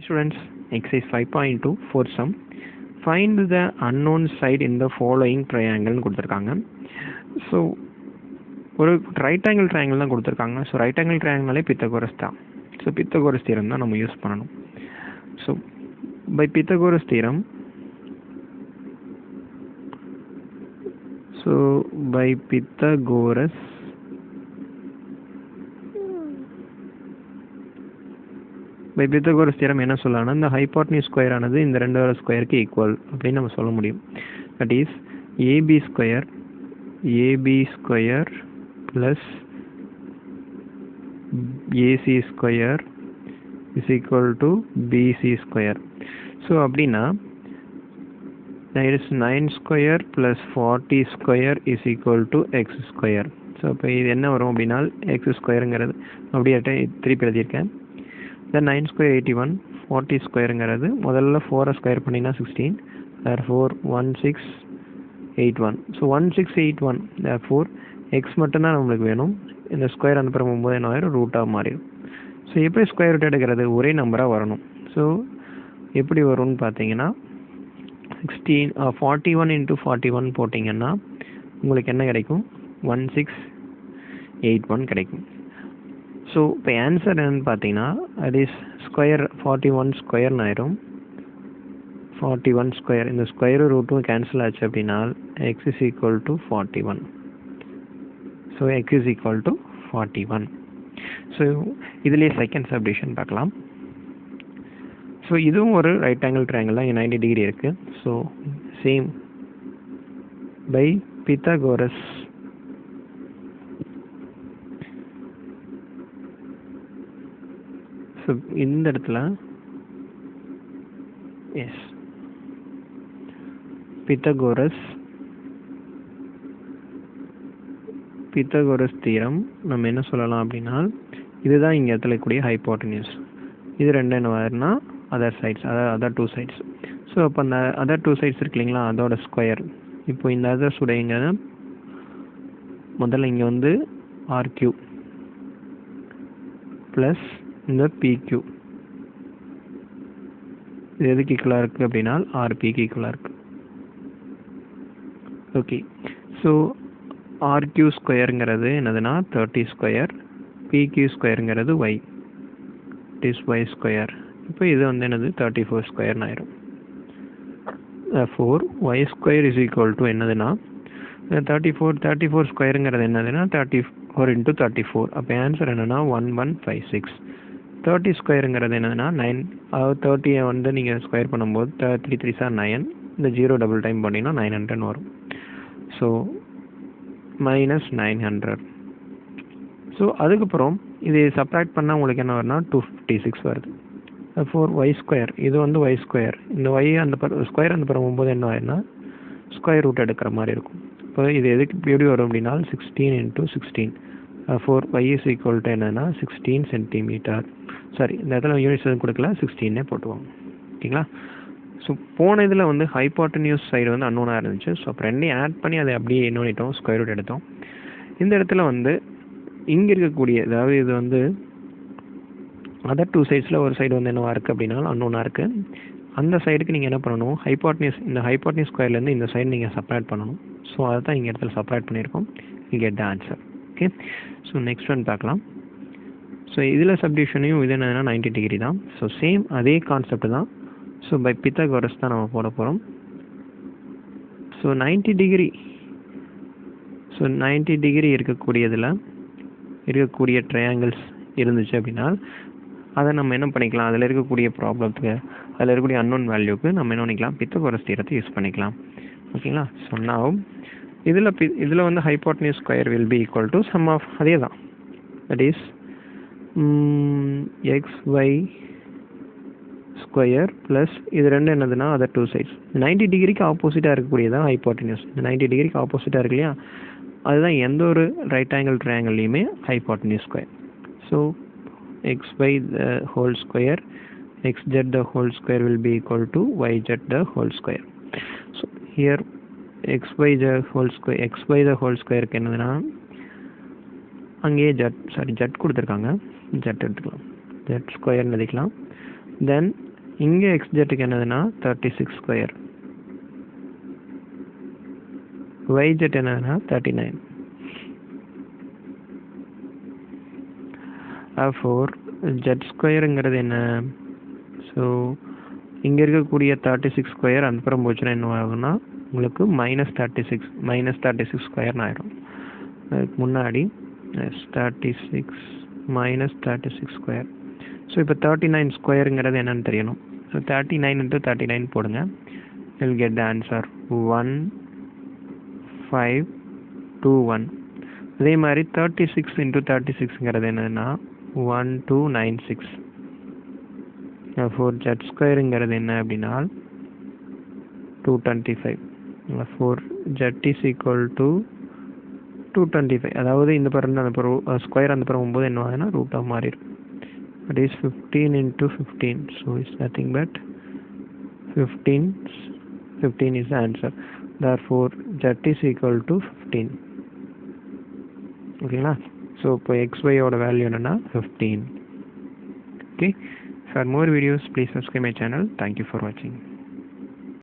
Students, exercise 5.2 for sum. Find the unknown side in the following triangle கொடுத்துருக்காங்க. So ஒரு right angle triangle தான் கொடுத்துருக்காங்க. So right angle ட்ரையாங்கிள்னாலே Pythagoras தான். So Pythagoras theorem தான் நம்ம யூஸ் பண்ணணும். So by Pythagoras theorem, so by Pythagoras by Pythagoras theorem என்ன சொல்லலாம்னா, இந்த ஹைபாட்னியூஸ் ஸ்கொயர் ஆனது இந்த ரெண்டோட ஸ்கொயருக்கு ஈக்குவல் அப்படின்னு நம்ம சொல்ல முடியும். That is AB square plus AC square is equal to BC square. So அப்படின்னா it is 9 square plus 40 square is equal to x square. So இப்போ இது என்ன வரும் அப்படின்னா எக்ஸ் ஸ்கொயருங்கிறது அப்படியே திருப்பி எழுதியிருக்கேன். தென் 9 ஸ்கொயர் 81, 40 ஸ்கொயருங்கிறது முதல்ல 4 ஸ்கொயர் பண்ணிங்கன்னா 16, therefore 1681. ஸோ 1681, therefore எக்ஸ் மட்டும்தான் நம்மளுக்கு வேணும். இந்த ஸ்கொயர் அந்த பிறகு 9 என்ன ஆயிரும், ரூட்டாக மாறிடும். ஸோ எப்படி ஸ்கொயர் ரூட் எடுக்கிறது, ஒரே நம்பராக வரணும். ஸோ எப்படி வரும்னு பார்த்தீங்கன்னா 41 into 41 போட்டிங்கன்னா உங்களுக்கு என்ன கிடைக்கும், 1681 கிடைக்கும். ஸோ இப்போ ஆன்சர் என்னன்னு பார்த்தீங்கன்னா அது இஸ் ஸ்கொயர் 41 ஸ்கொயர்னு ஆயிரும். 41 ஸ்கொயர், இந்த ஸ்கொயர் ரூட்டும் கேன்சல் ஆச்சு அப்படின்னா X is equal to 41. So X is equal to 41. So இதுலேயே செகண்ட் சப்டிவிஷன் பார்க்கலாம். ஸோ இதுவும் ஒரு ரைட் ஆங்கிள் ட்ரையாங்கிள் தான், இங்கே 90 டிகிரி இருக்குது. So same by Pythagoras so இந்த இடத்துல எஸ் பித்தகோரஸ் தியரம் நம்ம என்ன சொல்லலாம் அப்படின்னா, இதுதான் இங்கே இடத்துல கூடிய ஹைபோட்டனியூஸ். இது ரெண்டு என்ன வருதுன்னா அதர் சைட்ஸ், அதாவது அதர் டூ சைட்ஸ். ஸோ அப்போ அந்த அதர் டூ சைட்ஸ் இருக்கு இல்லைங்களா, அதோட ஸ்கொயர். இப்போ இந்த அதர்ஸ் உடையங்க முதல்ல இங்கே வந்து ஆர்கியூ ப்ளஸ் இந்த பிக்யூ, இது எதுக்கு ஈக்குவலாக இருக்குது அப்படின்னா ஆர்பிக்கு ஈக்குவலாக இருக்குது. ஓகே, ஸோ ஆர்கியூ ஸ்கொயருங்கிறது என்னதுன்னா 30 ஸ்கொயர், பிக்யூ ஸ்கொயருங்கிறது Y, it is Y square. இப்போ இது வந்து என்னது 34 ஸ்கொயர்னு ஆயிரும். 4 Y square is equal to என்னதுன்னா 34 ஸ்கொயருங்கிறது என்னதுன்னா 34 into 34. அப்போ ஆன்சர் என்னென்னா 1156. 30 ஸ்கொயருங்கிறது என்னதுன்னா 9, அதாவது 30 வந்து நீங்கள் ஸ்கொயர் பண்ணும்போது 3 3 சார் 9, இந்த 0 டபுள் டைம் பண்ணிங்கன்னா 900 வரும். ஸோ -900. ஸோ அதுக்கப்புறம் இது சப்ராக்ட் பண்ணால் உங்களுக்கு என்ன வரும்னா 256 வருது. 4 ஒய் ஸ்கொயர், இது வந்து ஒய் ஸ்கொயர், இந்த ஒய் அந்த ஸ்கொயர் அந்த பிறகு 9 என்ன ஆயிருன்னா ஸ்கொயர் ரூட் எடுக்கிற மாதிரி இருக்கும். இப்போ இது எதுக்கு எப்படி வரும் அப்படின்னா 16 into 16. 4 Y is equal to என்னன்னா 16 சென்டிமீட்டர். சாரி, இந்த இடத்துல யூனிட்ஸ் எதுவும் கொடுக்கல, 16 போட்டுவாங்க. ஓகேங்களா. ஸோ போன இதில் வந்து ஹைபாட்டனியூஸ் சைடு வந்து அன்னோனாக இருந்துச்சு. ஸோ அப்போ ரெண்டையும் ஆட் பண்ணி அதை அப்படியே என்ன பண்ணிட்டோம், ஸ்கொயர் ரூட் எடுத்தோம். இந்த இடத்துல வந்து இங்கே இருக்கக்கூடிய, அதாவது இது வந்து அதர் டூ சைட்ஸில் ஒரு சைடு வந்து என்னவா இருக்குது அப்படின்னா அன்னோனாக இருக்குது. அந்த சைடுக்கு நீங்கள் என்ன பண்ணணும், ஹைபாட்னியூஸ், இந்த ஹைபாட்னியூஸ் ஸ்கொயர்லேருந்து இந்த சைடு நீங்கள் செப்பரேட் பண்ணணும். ஸோ அதை தான் இங்கே இடத்துல செப்பரேட் பண்ணியிருக்கோம். You get the answer. Okay, so next one பார்க்கலாம். ஸோ இதில் சப்டிவிஷனையும் இது என்னதுன்னா 90 டிகிரி தான். ஸோ சேம் அதே கான்செப்ட் தான். ஸோ பை பித்தகோரஸ் தான் நம்ம போட போகிறோம். ஸோ 90 டிகிரி இருக்கக்கூடிய ட்ரையாங்கிள்ஸ் இருந்துச்சு அப்படின்னா அதை நம்ம என்ன பண்ணிக்கலாம், அதில் இருக்கக்கூடிய ப்ராப்ளத்துக்கு, அதில் இருக்கக்கூடிய அன்னோன் வேல்யூக்கு நம்ம என்ன பண்ணிக்கலாம், பித்தகோரஸ் தியரத்தை யூஸ் பண்ணிக்கலாம். ஓகேங்களா. ஸோ நான் இதில் வந்து hypotenuse square will be equal to sum of அதே தான், that is XY square plus இது ரெண்டு என்னதுன்னா அதர் டூ சைட்ஸ். 90 டிகிரிக்கு ஆப்போசிட்டாக இருக்கக்கூடியதான் ஹைபாட்டனியூஸ். இந்த 90 டிகிரிக்கு ஆப்போசிட்டாக இருக்கு இல்லையா, அதுதான் எந்த ஒரு ரைட் ஆங்கிள் ட்ரையாங்கிள்லையுமே hypotenuse square. So XY the whole square, XZ the whole square will be equal to YZ the whole square. So here XY the whole square என்னதுன்னா அங்கேயே ஜட் கொடுத்துருக்காங்க, ஜட் எடுத்துக்கலாம், ஜட் ஸ்கொயர்னு எழுதிக்கலாம். தென் இங்கே எக்ஸ்ஜெட்டுக்கு என்னதுன்னா 36 ஸ்கொயர், ஒய்ஜெட் என்னதுன்னா 39. ஃபோர் ஜெட் ஸ்கொயருங்கிறது என்ன? ஸோ இங்கே இருக்கக்கூடிய 36 ஸ்கொயர் அப்புறம் போச்சுன்னா என்ன ஆகும்னா உங்களுக்கு -36 ஸ்கொயர்னு ஆயிரும். அதுக்கு முன்னாடி 36 -36 ஸ்கொயர். ஸோ இப்போ 39 ஸ்கொயருங்கிறது என்னன்னு தெரியணும். ஸோ 39 × 39 போடுங்க. Will get the answer 1521. அதே மாதிரி 36 × 36ங்கிறது என்னதுன்னா 1296. ஃபோர் ஜெட் ஸ்கொயருங்கிறது என்ன அப்படின்னா 225. Four Z is equal to 225. அதாவது இந்த பரம் அந்த பரம் ஸ்கொயர் அந்த பரம் 9 என்ன ஆகுதுன்னா ரூட்டாக மாறிடும். That is 15 × 15. So it's nothing but 15 is the answer. Therefore z is equal to 15. ஓகேங்களா? ஸோ இப்போ xyயோட வேல்யூ என்னன்னா 15. Okay. For more videos please subscribe my channel. Thank you for watching.